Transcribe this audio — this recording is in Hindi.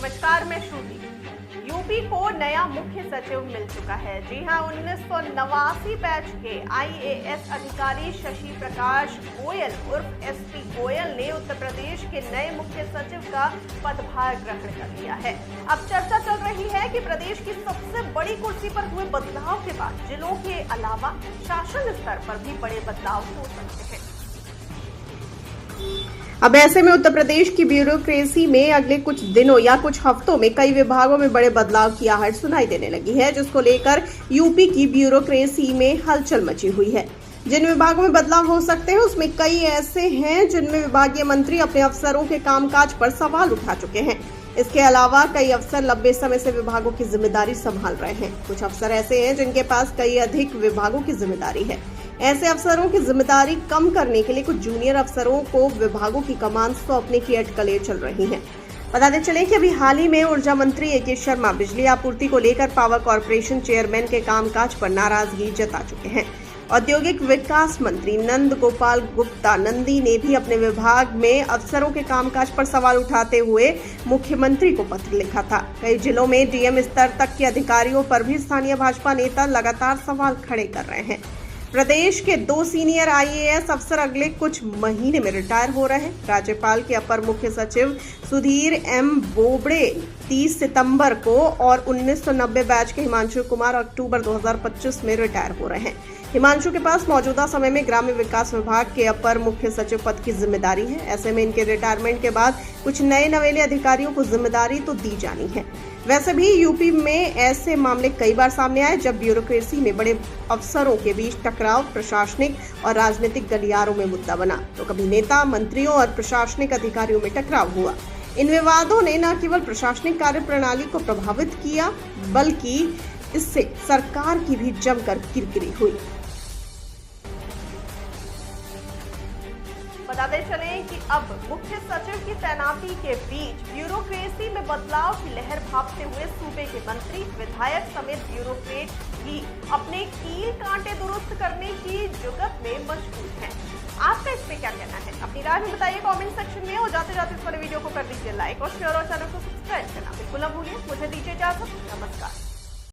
नमस्कार, मैं श्रुति। यूपी को नया मुख्य सचिव मिल चुका है। जी हां, 1989 बैच के आईएएस अधिकारी शशि प्रकाश गोयल उर्फ एसपी गोयल ने उत्तर प्रदेश के नए मुख्य सचिव का पदभार ग्रहण कर लिया है। अब चर्चा चल रही है कि प्रदेश की सबसे बड़ी कुर्सी पर हुए बदलाव के बाद जिलों के अलावा शासन स्तर पर भी बड़े बदलाव हो सकते हैं। अब ऐसे में उत्तर प्रदेश की ब्यूरोक्रेसी में अगले कुछ दिनों या कुछ हफ्तों में कई विभागों में बड़े बदलाव की आहट सुनाई देने लगी है, जिसको लेकर यूपी की ब्यूरोक्रेसी में हलचल मची हुई है। जिन विभागों में बदलाव हो सकते हैं उसमें कई ऐसे हैं जिनमें विभागीय मंत्री अपने अफसरों के कामकाज पर सवाल उठा चुके हैं। इसके अलावा कई अफसर लंबे समय से विभागों की जिम्मेदारी संभाल रहे हैं। कुछ अफसर ऐसे हैं जिनके पास कई अधिक विभागों की जिम्मेदारी है। ऐसे अफसरों की जिम्मेदारी कम करने के लिए कुछ जूनियर अफसरों को विभागों की कमान सौंपने की अटकलें चल रही हैं। बताते चलें कि अभी हाल ही में ऊर्जा मंत्री ए.के. शर्मा बिजली आपूर्ति को लेकर पावर कॉर्पोरेशन चेयरमैन के कामकाज पर नाराजगी जता चुके हैं। औद्योगिक विकास मंत्री नंद गोपाल गुप्ता नंदी ने भी अपने विभाग में अफसरों के कामकाज पर सवाल उठाते हुए मुख्यमंत्री को पत्र लिखा था। कई जिलों में डीएम स्तर तक के अधिकारियों पर भी स्थानीय भाजपा नेता लगातार सवाल खड़े कर रहे हैं। प्रदेश के 2 सीनियर आईएएस अफसर अगले कुछ महीने में रिटायर हो रहे हैं। राज्यपाल के अपर मुख्य सचिव सुधीर एम बोबड़े 30 सितंबर को और 1990 बैच के हिमांशु कुमार अक्टूबर 2025 में रिटायर हो रहे हैं। हिमांशु के पास मौजूदा समय में ग्राम्य विकास विभाग के अपर मुख्य सचिव पद की जिम्मेदारी है। ऐसे में इनके रिटायरमेंट के बाद कुछ नए नवेले अधिकारियों को जिम्मेदारी तो दी जानी है। वैसे भी यूपी में ऐसे मामले कई बार सामने आए जब ब्यूरोक्रेसी में बड़े अफसरों के बीच टकराव प्रशासनिक और राजनीतिक गलियारों में मुद्दा बना, तो कभी नेता मंत्रियों और प्रशासनिक अधिकारियों में टकराव हुआ। इन विवादों ने न केवल प्रशासनिक कार्य प्रणाली को प्रभावित किया बल्कि इससे सरकार की भी जमकर किरकिरी हुई। बताते चलें कि अब मुख्य सचिव की तैनाती के बीच ब्यूरोक्रेसी में बदलाव की लहर भापते हुए सूबे के मंत्री, विधायक समेत ब्यूरोक्रेट भी अपने कील कांटे दुरुस्त करने की जुगत में मशगूल हैं। आपका इस पे क्या कहना है? अपनी राय में बताइए कमेंट सेक्शन में। और जाते जाते इस वाले वीडियो को कर दीजिए लाइक और शेयर और चैनल को सब्सक्राइब करना बिल्कुल न भूलिए। मुझे दीजिए इजाजत। नमस्कार।